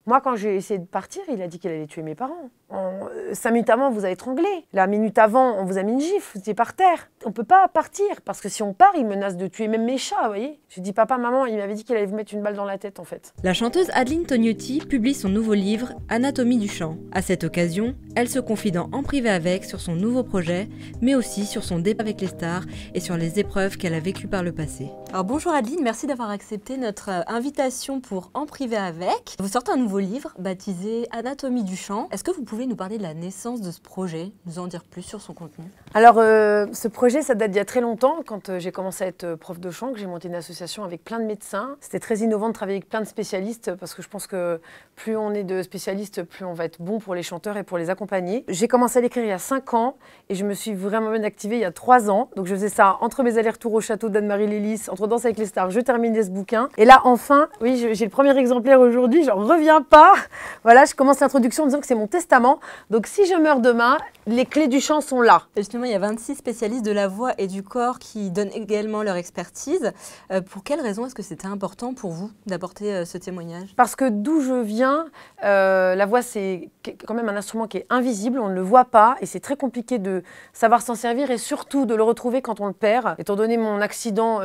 Moi, quand j'ai essayé de partir, il a dit qu'il allait tuer mes parents. 5 minutes avant, on vous a étranglé. La minute avant, on vous a mis une gifle, vous étiez par terre. On ne peut pas partir, parce que si on part, il menace de tuer même mes chats, vous voyez. Je dis, papa, maman, il m'avait dit qu'il allait vous mettre une balle dans la tête, en fait. La chanteuse Adeline Tognetti publie son nouveau livre, Anatomie du chant. À cette occasion, elle se confie dans En privé avec sur son nouveau projet, mais aussi sur son départ avec les stars et sur les épreuves qu'elle a vécues par le passé. Alors bonjour Adeline, merci d'avoir accepté notre invitation pour En privé avec. Vous sortez un nouveau livre baptisé Anatomie du chant. Est-ce que vous pouvez nous parler de la naissance de ce projet, nous en dire plus sur son contenu? Alors, ce projet, ça date d'il y a très longtemps, quand j'ai commencé à être prof de chant, que j'ai monté une association avec plein de médecins. C'était très innovant de travailler avec plein de spécialistes, parce que je pense que plus on est de spécialistes, plus on va être bon pour les chanteurs et pour les accompagner. J'ai commencé à l'écrire il y a 5 ans, et je me suis vraiment bien activée il y a 3 ans. Donc je faisais ça entre mes allers-retours au château d'Anne-Marie Lélis, entre Danse avec les stars, je terminais ce bouquin. Et là, enfin, oui, j'ai le premier exemplaire aujourd'hui, j'en reviens pas. Voilà, je commence l'introduction en disant que c'est mon testament. Donc si je meurs demain, les clés du chant sont là. Et justement, il y a 26 spécialistes de la voix et du corps qui donnent également leur expertise. Pour quelles raisons est-ce que c'était important pour vous d'apporter ce témoignage? Parce que d'où je viens, la voix c'est quand même un instrument qui est invisible, on ne le voit pas et c'est très compliqué de savoir s'en servir et surtout de le retrouver quand on le perd. Étant donné mon accident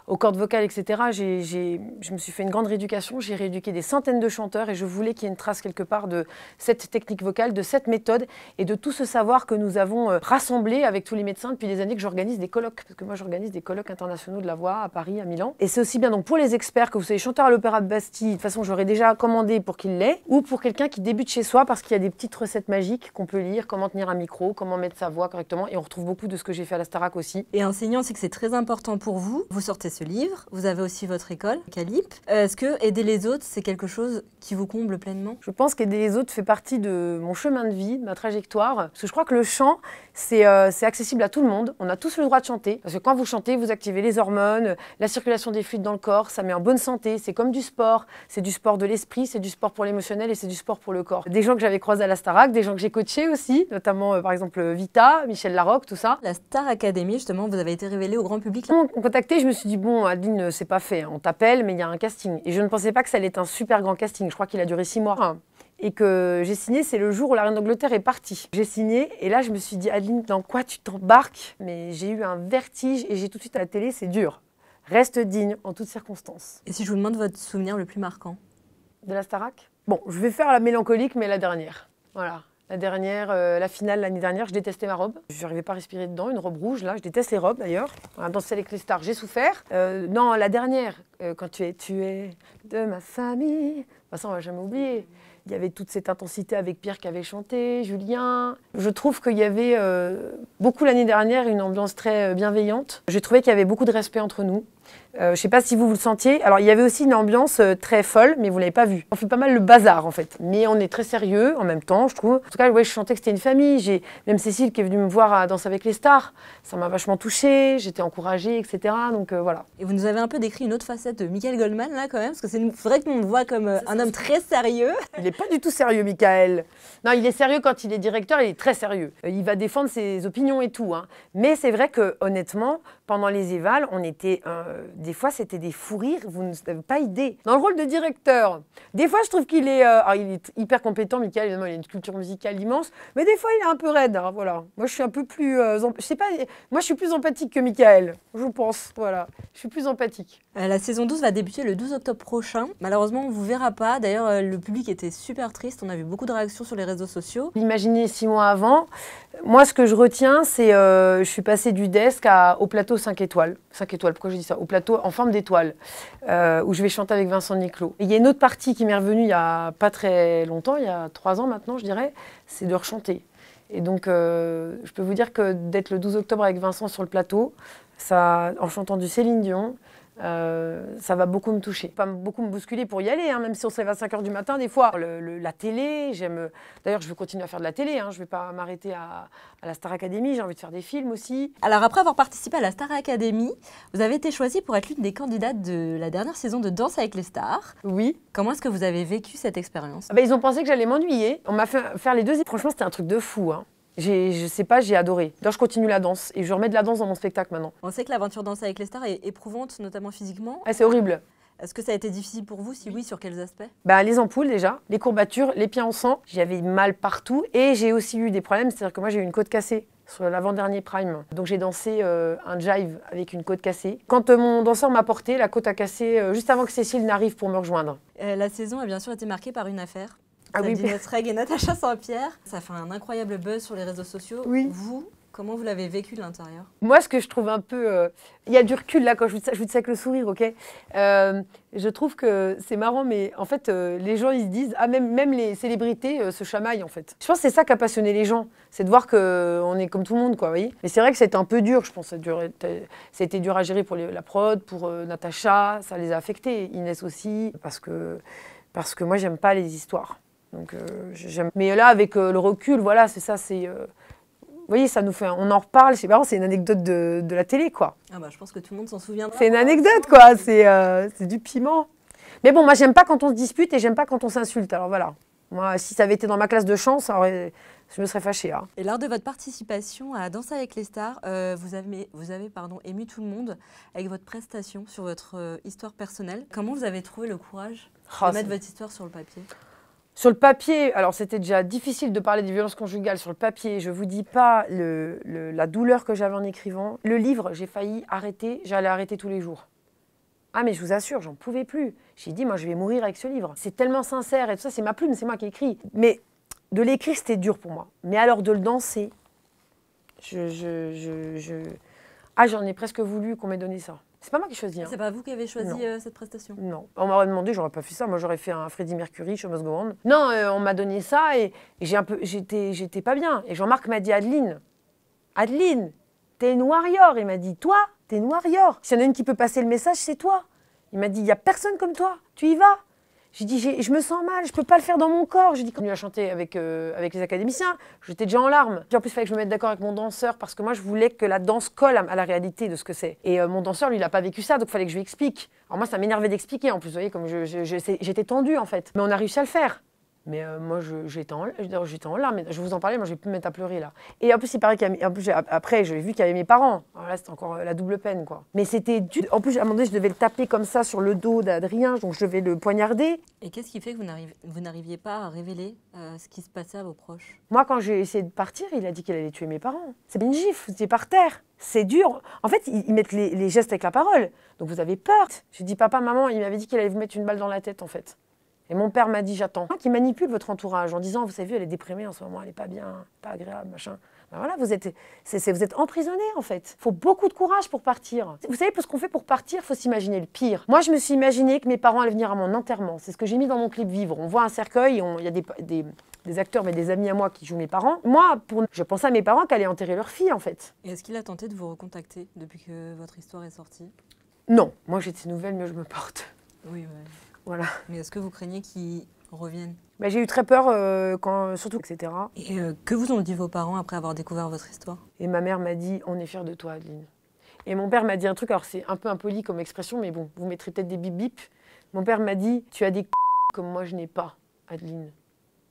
aux cordes vocales, etc., je me suis fait une grande rééducation, j'ai rééduqué des centaines de chanteurs et je voulais qu'il y ait une trace quelque part de cette technique vocale, de cette méthode et de tout ce savoir que nous avons rassemblé avec tous les médecins depuis des années que j'organise des colloques. Parce que moi j'organise des colloques internationaux de la voix à Paris, à Milan. Et c'est aussi bien donc pour les experts, que vous soyez chanteur à l'Opéra de Bastille, de toute façon j'aurais déjà commandé pour qu'il l'ait, ou pour quelqu'un qui débute chez soi parce qu'il y a des petites recettes magiques qu'on peut lire, comment tenir un micro, comment mettre sa voix correctement. Et on retrouve beaucoup de ce que j'ai fait à la Starac aussi. Et enseignant, c'est que c'est très important pour vous. Vous sortez ce livre, vous avez aussi votre école, Calip. Est-ce que aider les autres, c'est quelque chose qui vous comble pleinement? Je pense qu'aider les autres fait partie de mon chemin de vie, de ma trajectoire. Parce que je crois que le chant, c'est accessible à tout le monde. On a tous le droit de chanter. Parce que quand vous chantez, vous activez les hormones, la circulation des fluides dans le corps, ça met en bonne santé. C'est comme du sport. C'est du sport de l'esprit, c'est du sport pour l'émotionnel et c'est du sport pour le corps. Des gens que j'avais croisés à la Starac, des gens que j'ai coachés aussi, notamment par exemple Vita, Michel Larocque, tout ça. La Star Academy, justement, vous avez été révélée au grand public. Quand on m'a contacté, je me suis dit, bon, Adeline, c'est pas fait. On t'appelle, mais il y a un casting. Et je ne pensais pas que ça allait être un super grand casting. Je crois qu'il a duré 6 mois. Et que j'ai signé, c'est le jour où la reine d'Angleterre est partie. J'ai signé et là je me suis dit, Adeline, dans quoi tu t'embarques? Mais j'ai eu un vertige et j'ai tout de suite à la télé, c'est dur. Reste digne en toutes circonstances. Et si je vous demande votre souvenir le plus marquant? De la Starac? Bon, je vais faire la mélancolique, mais la dernière. Voilà. La dernière, la finale l'année dernière, je détestais ma robe. Je n'arrivais pas à respirer dedans, une robe rouge, là, je déteste les robes d'ailleurs. Voilà, danser avec les stars, j'ai souffert. Non, la dernière, quand tu es de ma famille, ça on va jamais oublier. Il y avait toute cette intensité avec Pierre qui avait chanté, Julien. Je trouve qu'il y avait beaucoup l'année dernière une ambiance très bienveillante. J'ai trouvé qu'il y avait beaucoup de respect entre nous. Je ne sais pas si vous le sentiez. Alors, il y avait aussi une ambiance très folle, mais vous ne l'avez pas vue. On fait pas mal le bazar, en fait. Mais on est très sérieux en même temps, je trouve. En tout cas, ouais, je sentais que c'était une famille. Même Cécile qui est venue me voir à Danse avec les stars. Ça m'a vachement touchée, j'étais encouragée, etc. Donc, voilà. Et vous nous avez un peu décrit une autre facette de Michael Goldman, là, quand même. Parce que c'est vrai qu'on le voit comme un homme très sérieux. Il n'est pas du tout sérieux, Michael. Non, il est sérieux quand il est directeur, il est très sérieux. Il va défendre ses opinions et tout. Hein. Mais c'est vrai que, honnêtement, pendant les évals, on était... des fois, c'était des fous rires, vous n'avez pas idée. Dans le rôle de directeur, des fois, je trouve qu'il est, il est hyper compétent, Michael, évidemment, il a une culture musicale immense, mais des fois, il est un peu raide, hein, voilà. Moi, je suis un peu plus, je sais pas, moi, je suis plus empathique que Michael, je pense, voilà. Je suis plus empathique. La saison 12 va débuter le 12 octobre prochain. Malheureusement, on ne vous verra pas. D'ailleurs, le public était super triste, on a vu beaucoup de réactions sur les réseaux sociaux. Imaginez 6 mois avant, moi, ce que je retiens, c'est, je suis passée du desk au plateau 5 étoiles. 5 étoiles, pourquoi je dis ça? Au plateau en forme d'étoile, où je vais chanter avec Vincent Niclot. Et il y a une autre partie qui m'est revenue il n'y a pas très longtemps, il y a 3 ans maintenant, je dirais, c'est de rechanter. Et donc, je peux vous dire que d'être le 12 octobre avec Vincent sur le plateau, ça, en chantant du Céline Dion, ça va beaucoup me toucher. Pas beaucoup me bousculer pour y aller, hein, même si on se lève à 5 h du matin des fois. La télé, j'aime... D'ailleurs, je veux continuer à faire de la télé, hein, je ne vais pas m'arrêter à la Star Academy, j'ai envie de faire des films aussi. Alors après avoir participé à la Star Academy, vous avez été choisie pour être l'une des candidates de la dernière saison de Danse avec les stars. Oui. Comment est-ce que vous avez vécu cette expérience? Ils ont pensé que j'allais m'ennuyer. On m'a fait faire les 2 et franchement, c'était un truc de fou. Hein. Je sais pas, j'ai adoré. D'ailleurs, je continue la danse et je remets de la danse dans mon spectacle maintenant. On sait que l'aventure Danse avec les stars est éprouvante, notamment physiquement. Ah, c'est horrible. Est-ce que ça a été difficile pour vous? Si oui, sur quels aspects? Bah, les ampoules déjà, les courbatures, les pieds en sang. J'avais mal partout et j'ai aussi eu des problèmes. C'est-à-dire que moi, j'ai eu une côte cassée sur l'avant-dernier prime. Donc j'ai dansé un jive avec une côte cassée. Quand mon danseur m'a porté, la côte a cassé juste avant que Cécile n'arrive pour me rejoindre. La saison a bien sûr été marquée par une affaire. Ah oui, Sabine Oestreg et Natacha Saint-Pierre. Ça fait un incroyable buzz sur les réseaux sociaux. Oui. Vous, comment vous l'avez vécu de l'intérieur? Moi, ce que je trouve un peu... Il y a du recul là quand je vous dis ça avec le sourire, ok. Je trouve que c'est marrant, mais en fait, les gens, ils se disent... Ah, même les célébrités se chamaillent, en fait. Je pense que c'est ça qui a passionné les gens. C'est de voir qu'on est comme tout le monde, quoi, vous voyez. Mais c'est vrai que c'était un peu dur, je pense. C'était dur à gérer pour la prod, pour Natacha. Ça les a affectés. Inès aussi, parce que moi, j'aime pas les histoires. Donc, j'aime... Mais là, avec le recul, voilà, c'est ça, c'est... Vous voyez, ça nous fait, on en reparle, c'est marrant, c'est une anecdote de la télé, quoi. Ah bah, je pense que tout le monde s'en souvient. C'est une anecdote, quoi, c'est du piment. Mais bon, moi, j'aime pas quand on se dispute et j'aime pas quand on s'insulte, alors voilà. Moi, si ça avait été dans ma classe de chant, je me serais fâchée. Hein. Et lors de votre participation à Danser avec les stars, vous avez ému tout le monde avec votre prestation sur votre histoire personnelle. Comment vous avez trouvé le courage de mettre votre histoire sur le papier? Sur le papier, alors c'était déjà difficile de parler des violences conjugales sur le papier. Je ne vous dis pas la douleur que j'avais en écrivant. Le livre, j'ai failli arrêter, j'allais arrêter tous les jours. Ah mais je vous assure, j'en pouvais plus. J'ai dit, moi je vais mourir avec ce livre. C'est tellement sincère et tout ça, c'est ma plume, c'est moi qui écris. Mais de l'écrire, c'était dur pour moi. Mais alors de le danser, ah j'en ai presque voulu qu'on m'ait donné ça. C'est pas moi qui choisis. Hein. C'est pas vous qui avez choisi cette prestation? Non. On m'aurait demandé, j'aurais pas fait ça. Moi, j'aurais fait un Freddie Mercury, Show Must Go On. Non, on m'a donné ça et j'étais pas bien. Et Jean-Marc m'a dit, Adeline, t'es une warrior. Il m'a dit, toi, t'es une warrior. S'il y en a une qui peut passer le message, c'est toi. Il m'a dit, il y a personne comme toi. Tu y vas. J'ai dit, je me sens mal, je peux pas le faire dans mon corps. J'ai dit, continue à chanter avec les académiciens. J'étais déjà en larmes. Puis en plus, il fallait que je me mette d'accord avec mon danseur parce que moi, je voulais que la danse colle à la réalité de ce que c'est. Et mon danseur, lui, il n'a pas vécu ça, donc il fallait que je lui explique. Alors moi, ça m'énervait d'expliquer en plus, vous voyez, comme j'étais tendue en fait. Mais on a réussi à le faire. Mais moi, j'étais en larmes. Je vais vous en parler, moi, je vais plus me mettre à pleurer là. Et en plus, il paraît après, j'ai vu qu'il y avait mes parents. Alors là, c'était encore la double peine, quoi. Mais c'était dur. En plus, à un moment donné, je devais le taper comme ça sur le dos d'Adrien, donc je devais le poignarder. Et qu'est-ce qui fait que vous n'arriviez pas à révéler ce qui se passait à vos proches? Moi, quand j'ai essayé de partir, il a dit qu'il allait tuer mes parents. C'est une gifle, vous étiez par terre. C'est dur. En fait, ils mettent les gestes avec la parole. Donc vous avez peur. J'ai dit, papa, maman, il m'avait dit qu'il allait vous mettre une balle dans la tête, en fait. Et mon père m'a dit, j'attends. Qui manipule votre entourage en disant, vous savez, elle est déprimée en ce moment, elle n'est pas bien, pas agréable, machin. Ben voilà, vous êtes emprisonné en fait. Il faut beaucoup de courage pour partir. Vous savez, pour ce qu'on fait pour partir, il faut s'imaginer le pire. Moi, je me suis imaginé que mes parents allaient venir à mon enterrement. C'est ce que j'ai mis dans mon clip Vivre. On voit un cercueil, il y a des acteurs, mais des amis à moi qui jouent mes parents. Moi, je pensais à mes parents qui allaient enterrer leur fille en fait. Et est-ce qu'il a tenté de vous recontacter depuis que votre histoire est sortie? Non, moi j'ai de ces nouvelles, mieux je me porte. Oui, ouais. Voilà. Mais est-ce que vous craignez qu'ils reviennent? Bah, j'ai eu très peur, surtout, etc. Et que vous ont dit vos parents après avoir découvert votre histoire? Et ma mère m'a dit, on est fiers de toi, Adeline. Et mon père m'a dit un truc, alors c'est un peu impoli comme expression, mais bon, vous mettrez peut-être des bip bip. Mon père m'a dit, tu as des comme moi je n'ai pas, Adeline.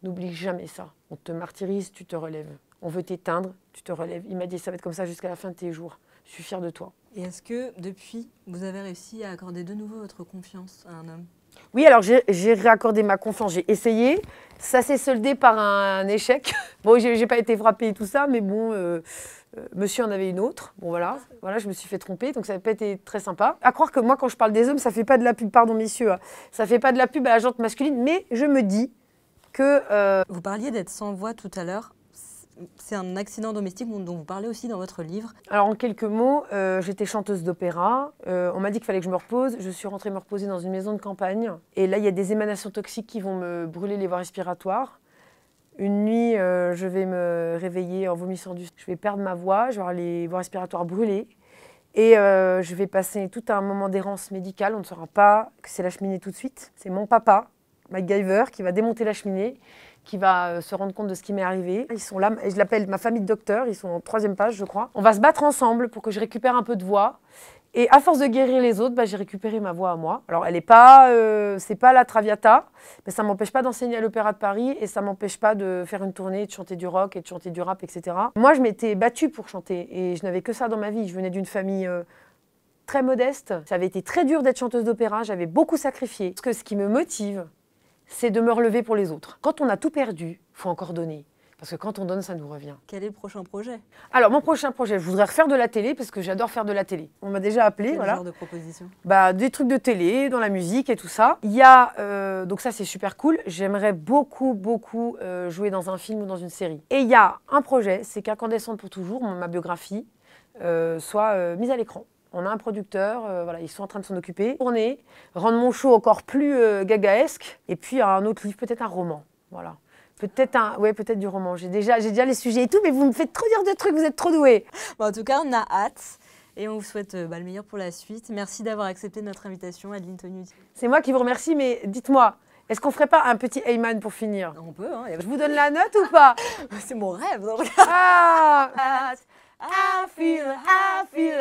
N'oublie jamais ça. On te martyrise, tu te relèves. On veut t'éteindre, tu te relèves. Il m'a dit, ça va être comme ça jusqu'à la fin de tes jours. Je suis fière de toi. Et est-ce que, depuis, vous avez réussi à accorder de nouveau votre confiance à un homme? Oui, alors j'ai réaccordé ma confiance, j'ai essayé. Ça s'est soldé par un échec. Bon, j'ai pas été frappée et tout ça, mais bon, monsieur en avait une autre. Bon, voilà, je me suis fait tromper, donc ça n'a pas été très sympa. À croire que moi, quand je parle des hommes, ça fait pas de la pub, pardon messieurs, hein, ça fait pas de la pub à la jante masculine, mais je me dis que... Vous parliez d'être sans voix tout à l'heure. C'est un accident domestique dont vous parlez aussi dans votre livre. Alors en quelques mots, j'étais chanteuse d'opéra. On m'a dit qu'il fallait que je me repose. Je suis rentrée me reposer dans une maison de campagne. Et là, il y a des émanations toxiques qui vont me brûler les voies respiratoires. Une nuit, je vais me réveiller en vomissant du sang. Je vais perdre ma voix, je vais avoir les voies respiratoires brûlées. Et je vais passer tout un moment d'errance médicale. On ne saura pas que c'est la cheminée tout de suite. C'est mon papa, MacGyver, qui va démonter la cheminée, qui va se rendre compte de ce qui m'est arrivé. Ils sont là, je l'appelle ma famille de docteurs, ils sont en 3e page, je crois. On va se battre ensemble pour que je récupère un peu de voix. Et à force de guérir les autres, j'ai récupéré ma voix à moi. Alors, elle n'est pas, c'est pas la Traviata, mais ça ne m'empêche pas d'enseigner à l'Opéra de Paris et ça ne m'empêche pas de faire une tournée, de chanter du rock et de chanter du rap, etc. Moi, je m'étais battue pour chanter et je n'avais que ça dans ma vie. Je venais d'une famille très modeste. Ça avait été très dur d'être chanteuse d'opéra, j'avais beaucoup sacrifié. Parce que ce qui me motive, c'est de me relever pour les autres. Quand on a tout perdu, il faut encore donner. Parce que quand on donne, ça nous revient. Quel est le prochain projet? Alors, mon prochain projet, je voudrais refaire de la télé parce que j'adore faire de la télé. On m'a déjà appelé, Quel voilà. genre de proposition? Des trucs de télé, dans la musique et tout ça. Il y a, donc ça c'est super cool, j'aimerais beaucoup jouer dans un film ou dans une série. Et il y a un projet, c'est qu'Incandescente pour toujours, ma biographie, soit mise à l'écran. On a un producteur, voilà, ils sont en train de s'en occuper. Tourner, rendre mon show encore plus gagaesque. Et puis un autre livre, peut-être un roman, voilà. Peut-être du roman. J'ai déjà les sujets et tout, mais vous me faites trop dire de trucs, vous êtes trop doués. Bon, en tout cas, on a hâte et on vous souhaite le meilleur pour la suite. Merci d'avoir accepté notre invitation, Adeline Tognuti. C'est moi qui vous remercie, mais dites-moi, est-ce qu'on ferait pas un petit Heyman pour finir? On peut, hein. Je vous donne la note ou pas? C'est mon rêve. Donc... Ah, I feel happy.